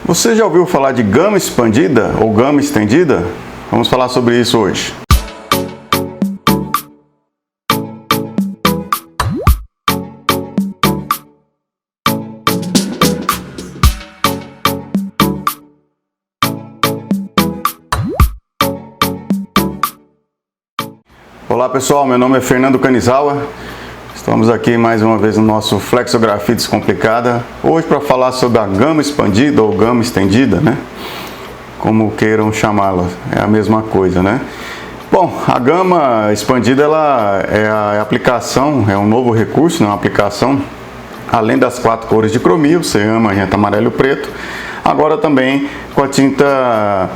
Você já ouviu falar de gama expandida ou gama estendida? Vamos falar sobre isso hoje. Olá pessoal, meu nome é Fernando Kanizawa. Estamos aqui mais uma vez no nosso Flexografia Descomplicada, hoje para falar sobre a gama expandida ou gama estendida, né? Como queiram chamá-la, é a mesma coisa, né? Bom, a gama expandida ela é a aplicação, é um novo recurso, né? Uma aplicação, além das 4 cores de cromia, cian, magenta, amarelo e preto, agora também com a tinta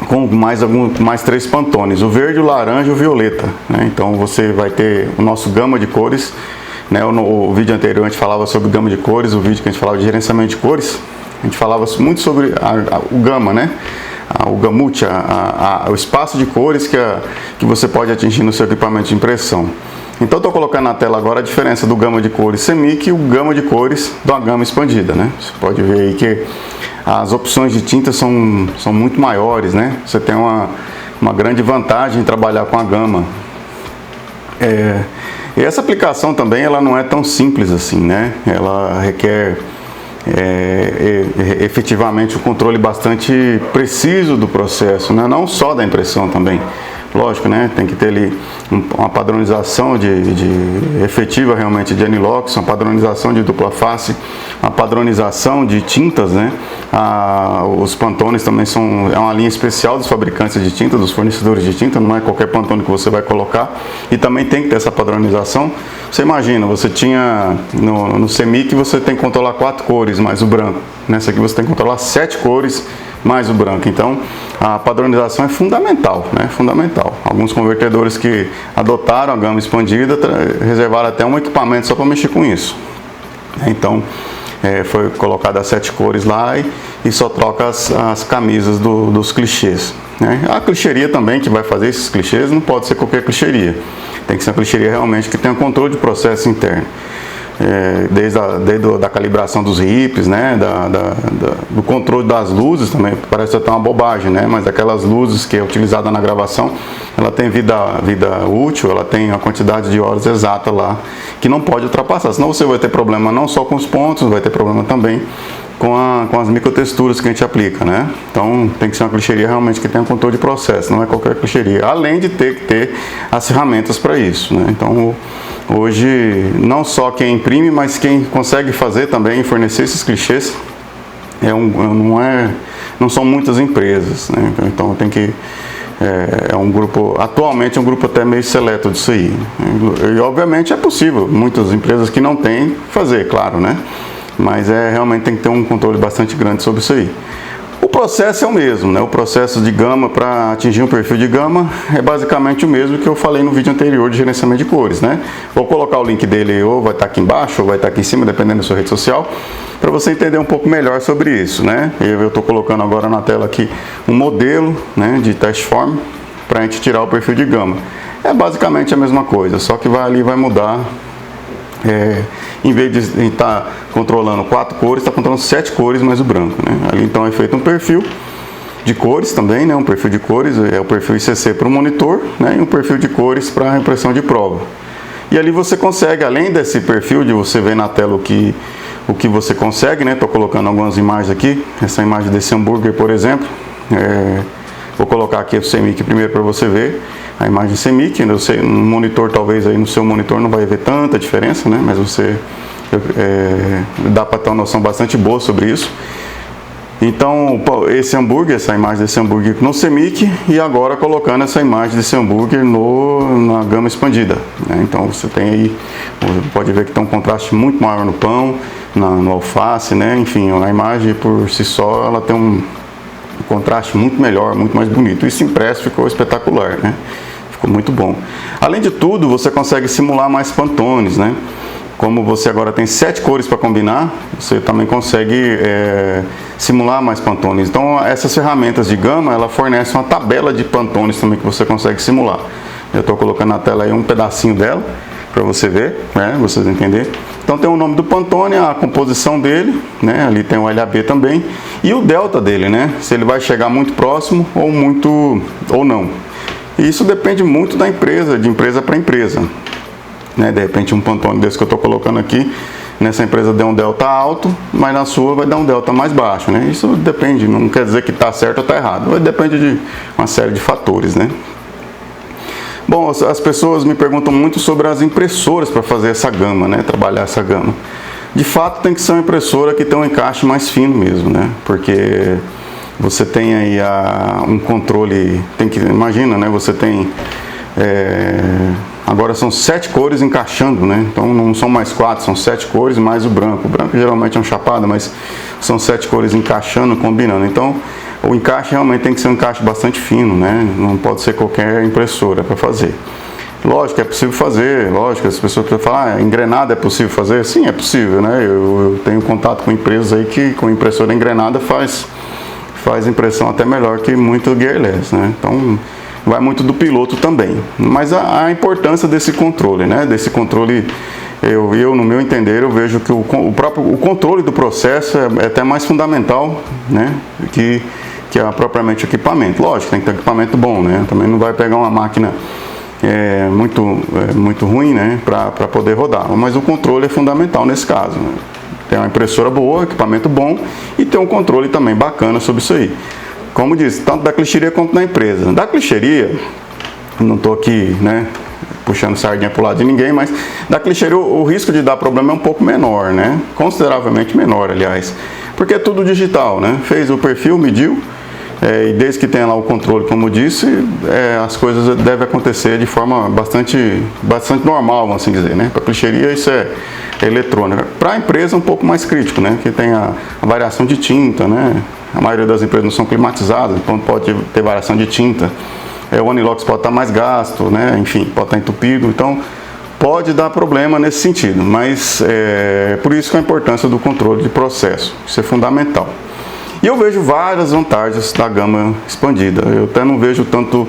com mais 3 pantones, o verde, o laranja e o violeta, né? Então você vai ter o nosso gama de cores, né? No vídeo anterior a gente falava sobre gama de cores, o vídeo que a gente falava de gerenciamento de cores, a gente falava muito sobre o gama, né? O gamut, o espaço de cores que você pode atingir no seu equipamento de impressão. Então estou colocando na tela agora a diferença do gama de cores CMYK e o gama de cores da gama expandida, né? Você pode ver aí que as opções de tinta são muito maiores, né? Você tem uma grande vantagem em trabalhar com a gama. E essa aplicação também ela não é tão simples assim, né? Ela requer efetivamente um controle bastante preciso do processo, né? Não só da impressão também. Lógico, né? Tem que ter ali uma padronização efetiva realmente de anilox, uma padronização de dupla face, uma padronização de tintas, né? Os pantones também é uma linha especial dos fabricantes de tinta, dos fornecedores de tinta, não é qualquer pantone que você vai colocar, e também tem que ter essa padronização. Você imagina, você tinha no CMYK você tem que controlar 4 cores mais o branco, nessa aqui você tem que controlar 7 cores mais o branco. Então a padronização é fundamental, né? Fundamental. Alguns convertedores que adotaram a gama expandida reservaram até um equipamento só para mexer com isso. Então foi colocado as 7 cores lá e só troca as camisas dos clichês, né? A clichêria também que vai fazer esses clichês não pode ser qualquer clichêria, tem que ser uma clichêria realmente que tenha controle de processo interno. Desde a calibração dos hips, né, do controle das luzes também, parece até uma bobagem, né, mas aquelas luzes que é utilizada na gravação, ela tem vida útil, ela tem a quantidade de horas exata lá, que não pode ultrapassar, senão você vai ter problema não só com os pontos, vai ter problema também com as microtexturas que a gente aplica, né? Então tem que ser uma clichêria realmente que tenha controle de processo, não é qualquer clichêria, além de ter que ter as ferramentas para isso, né? Então hoje não só quem imprime, mas quem consegue fazer também, fornecer esses clichês, não são muitas empresas, né? Então tem que é um grupo, atualmente é um grupo até meio seleto disso aí, e obviamente é possível, muitas empresas que não têm fazer, claro, né? Mas realmente tem que ter um controle bastante grande sobre isso aí. O processo é o mesmo, né? O processo de gama para atingir um perfil de gama é basicamente o mesmo que eu falei no vídeo anterior de gerenciamento de cores, né? Vou colocar o link dele ou vai estar aqui embaixo ou vai estar aqui em cima, dependendo da sua rede social, para você entender um pouco melhor sobre isso, né? Eu estou colocando agora na tela aqui um modelo, né, de test form para a gente tirar o perfil de gama. É basicamente a mesma coisa, só que vai mudar. Em vez de estar controlando 4 cores, está controlando 7 cores mais o branco, né? Ali então é feito um perfil de cores também, né? Um perfil de cores, é o perfil ICC para o monitor, né? E um perfil de cores para a impressão de prova. E ali você consegue, além desse perfil, de você ver na tela o que você consegue, né? Estou colocando algumas imagens aqui, essa imagem desse hambúrguer, por exemplo. Vou colocar aqui o CMYK primeiro para você ver a imagem CMYK, no monitor, talvez aí no seu monitor não vai ver tanta diferença, né? Mas você dá para ter uma noção bastante boa sobre isso. Então esse hambúrguer, essa imagem desse hambúrguer no CMYK e agora colocando essa imagem desse hambúrguer na gama expandida, né? Então você tem aí, pode ver que tem um contraste muito maior no pão, no alface, né? Enfim, a imagem por si só ela tem um contraste muito melhor, muito mais bonito. Isso impresso ficou espetacular, né? Ficou muito bom. Além de tudo, você consegue simular mais pantones, né? Como você agora tem 7 cores para combinar, você também consegue simular mais pantones. Então essas ferramentas de gama, ela fornece uma tabela de pantones também que você consegue simular. Eu estou colocando na tela aí um pedacinho dela, para você ver, né, vocês entenderem. Então tem o nome do Pantone, a composição dele, né, ali tem o LHB também, e o delta dele, né, se ele vai chegar muito próximo ou não. E isso depende muito da empresa, de empresa para empresa, né, de repente um Pantone desse que eu estou colocando aqui, nessa empresa deu um delta alto, mas na sua vai dar um delta mais baixo, né, isso depende, não quer dizer que está certo ou está errado, depende de uma série de fatores, né. Bom, as pessoas me perguntam muito sobre as impressoras para fazer essa gama, né, trabalhar essa gama. De fato, tem que ser uma impressora que tem um encaixe mais fino mesmo, né, porque você tem aí um controle, imagina, né, você tem, agora são 7 cores encaixando, né, então não são mais 4, são 7 cores mais o branco. O branco geralmente é um chapado, mas são 7 cores encaixando, combinando. Então, o encaixe realmente tem que ser um encaixe bastante fino, né? Não pode ser qualquer impressora para fazer. Lógico que é possível fazer, lógico, as pessoas podem falar, engrenada é possível fazer? Sim, é possível, né? Eu tenho contato com empresas aí que com impressora engrenada faz impressão até melhor que muito gearless, né? Então, vai muito do piloto também. Mas a importância desse controle, né? Desse controle, no meu entender, eu vejo que o controle do processo é até mais fundamental, né? Que é propriamente o equipamento. Lógico, tem que ter equipamento bom, né? Também não vai pegar uma máquina muito ruim, né? Para poder rodar. Mas o controle é fundamental nesse caso, né? Tem uma impressora boa, equipamento bom e tem um controle também bacana sobre isso aí. Como disse, tanto da clicheria quanto da empresa. Da clicheria, não estou aqui, né, puxando sardinha para o lado de ninguém, mas da clicheria o risco de dar problema é um pouco menor, né? Consideravelmente menor, aliás. Porque é tudo digital, né? Fez o perfil, mediu, e desde que tenha lá o controle, como eu disse, as coisas devem acontecer de forma bastante normal, vamos assim dizer, né? Para a clicheria isso é eletrônica. Para a empresa é um pouco mais crítico, né? Que tem a variação de tinta, né? A maioria das empresas não são climatizadas, então pode ter variação de tinta. O anilox pode estar mais gasto, né? Enfim, pode estar entupido, então pode dar problema nesse sentido, mas por isso que a importância do controle de processo, isso é fundamental. E eu vejo várias vantagens da gama expandida, eu até não vejo tanto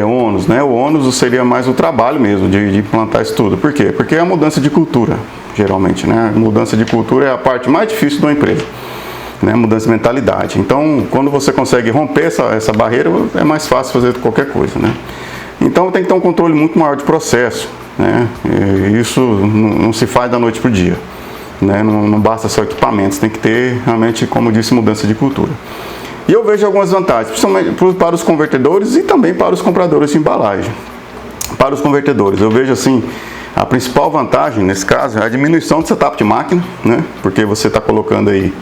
ônus, né? O ônus seria mais o trabalho mesmo de implantar isso tudo. Por quê? Porque é a mudança de cultura, geralmente, né? A mudança de cultura é a parte mais difícil de uma empresa, né? Mudança de mentalidade. Então, quando você consegue romper essa barreira, é mais fácil fazer qualquer coisa, né? Então, tem que ter um controle muito maior de processo, né? E isso não se faz da noite para o dia, né? Não basta só equipamentos, tem que ter realmente, como disse, mudança de cultura. E eu vejo algumas vantagens, principalmente para os convertedores e também para os compradores de embalagem. Para os convertedores, eu vejo assim, a principal vantagem nesse caso é a diminuição do setup de máquina, né? Porque você está colocando aí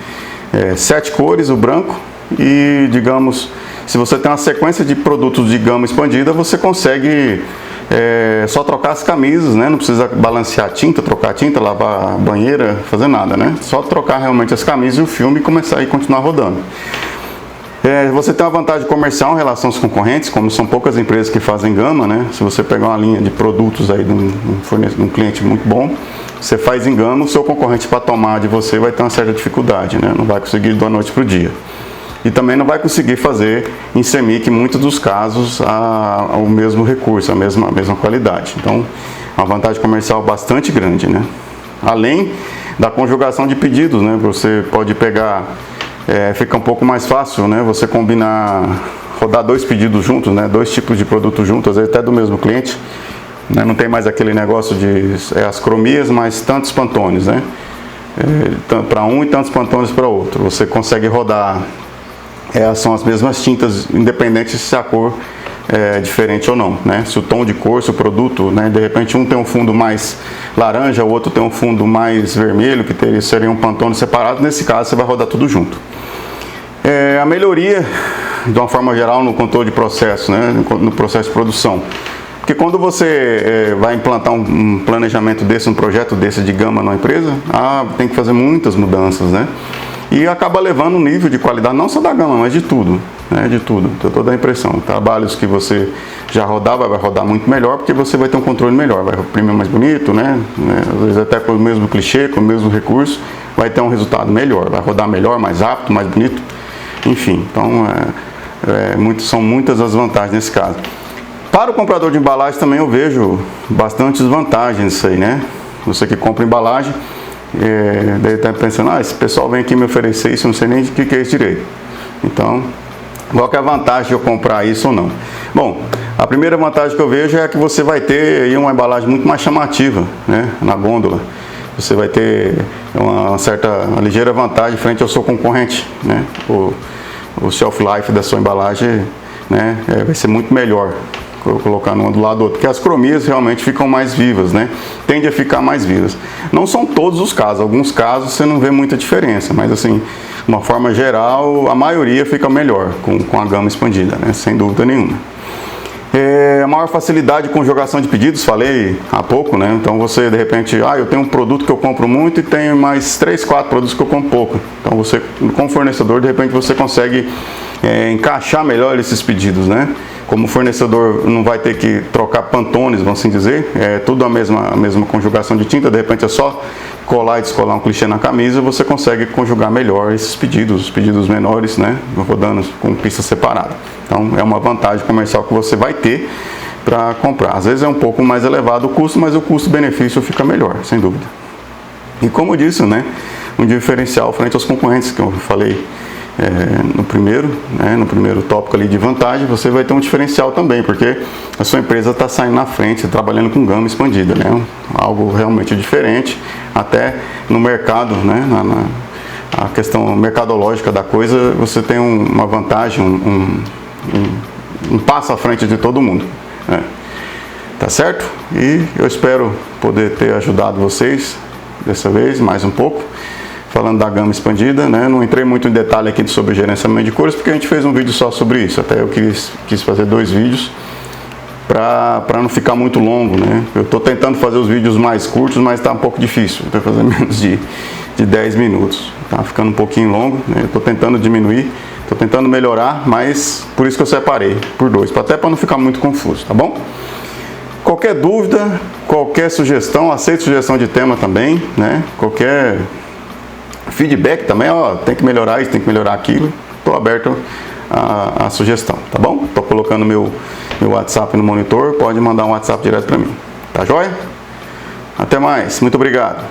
7 cores, o branco, e digamos, se você tem uma sequência de produtos de gama expandida, você consegue só trocar as camisas, né? Não precisa balancear a tinta, trocar a tinta, lavar a banheira, fazer nada, né? Só trocar realmente as camisas e o filme e começar e continuar rodando. Você tem uma vantagem comercial em relação aos concorrentes, como são poucas empresas que fazem gama, né? Se você pegar uma linha de produtos aí de um cliente muito bom, você faz em gama, o seu concorrente para tomar de você vai ter uma certa dificuldade, né? Não vai conseguir da noite para o dia. E também não vai conseguir fazer em CEMIC, em muitos dos casos, o mesmo recurso, a mesma qualidade. Então, uma vantagem comercial bastante grande, né? Além da conjugação de pedidos, né? Você pode pegar, fica um pouco mais fácil, né? Você combinar, rodar 2 pedidos juntos, né? 2 tipos de produtos juntos, às vezes até do mesmo cliente, né? Não tem mais aquele negócio de as cromias, mas tantos pantones, né? Para um e tantos pantones para outro. Você consegue rodar, são as mesmas tintas, independente se a cor é diferente ou não, né? Se o tom de cor, se o produto, né? De repente um tem um fundo mais laranja, o outro tem um fundo mais vermelho, que seria um pantone separado, nesse caso você vai rodar tudo junto. A melhoria, de uma forma geral, no controle de processo, né? No processo de produção. Porque quando você vai implantar um planejamento desse, um projeto desse de gama numa empresa, tem que fazer muitas mudanças, né? E acaba levando um nível de qualidade, não só da gama, mas de tudo, né? De tudo, tenho toda a impressão. Trabalhos que você já rodava, vai rodar muito melhor, porque você vai ter um controle melhor, vai imprimir mais bonito, né? Às vezes até com o mesmo clichê, com o mesmo recurso, vai ter um resultado melhor, vai rodar melhor, mais rápido, mais bonito, enfim. Então, são muitas as vantagens nesse caso. Para o comprador de embalagem também eu vejo bastantes vantagens nisso aí, né? Você que compra embalagem, daí está pensando, esse pessoal vem aqui me oferecer isso, eu não sei nem o que é isso direito. Então, qual que é a vantagem de eu comprar isso ou não? Bom, a primeira vantagem que eu vejo é que você vai ter aí uma embalagem muito mais chamativa, né, na gôndola. Você vai ter uma ligeira vantagem frente ao seu concorrente, né? O shelf life da sua embalagem, né, vai ser muito melhor colocando um do lado do outro, porque as cromias realmente ficam mais vivas, né? Tende a ficar mais vivas. Não são todos os casos, alguns casos você não vê muita diferença, mas assim, de uma forma geral, a maioria fica melhor com a gama expandida, né? Sem dúvida nenhuma. A maior facilidade de conjugação de pedidos, falei há pouco, né? Então você de repente, eu tenho um produto que eu compro muito e tenho mais 3, 4 produtos que eu compro pouco. Então você, como fornecedor, de repente você consegue encaixar melhor esses pedidos, né? Como o fornecedor não vai ter que trocar pantones, vamos assim dizer, tudo a mesma conjugação de tinta, de repente é só colar e descolar um clichê na camisa, você consegue conjugar melhor esses pedidos, os pedidos menores, né, rodando com pista separada. Então é uma vantagem comercial que você vai ter para comprar. Às vezes é um pouco mais elevado o custo, mas o custo-benefício fica melhor, sem dúvida. E como eu disse, né, um diferencial frente aos concorrentes, que eu falei no primeiro tópico ali de vantagem, você vai ter um diferencial também, porque a sua empresa está saindo na frente, trabalhando com gama expandida, né? Algo realmente diferente, até no mercado, né? A questão mercadológica da coisa, você tem uma vantagem, um passo à frente de todo mundo, né? Tá certo? E eu espero poder ter ajudado vocês dessa vez, mais um pouco, falando da gama expandida, né? Não entrei muito em detalhe aqui sobre gerenciamento de cores, porque a gente fez um vídeo só sobre isso. Até eu quis fazer 2 vídeos para não ficar muito longo, né? Eu estou tentando fazer os vídeos mais curtos, mas está um pouco difícil. Estou fazendo menos de 10 minutos. Está ficando um pouquinho longo, né? Estou tentando diminuir, estou tentando melhorar, mas por isso que eu separei por 2, até para não ficar muito confuso, tá bom? Qualquer dúvida, qualquer sugestão, aceito sugestão de tema também, né? Qualquer feedback também, tem que melhorar isso, tem que melhorar aquilo. Estou aberto a sugestão, tá bom? Estou colocando meu WhatsApp no monitor, pode mandar um WhatsApp direto para mim. Tá joia? Até mais, muito obrigado.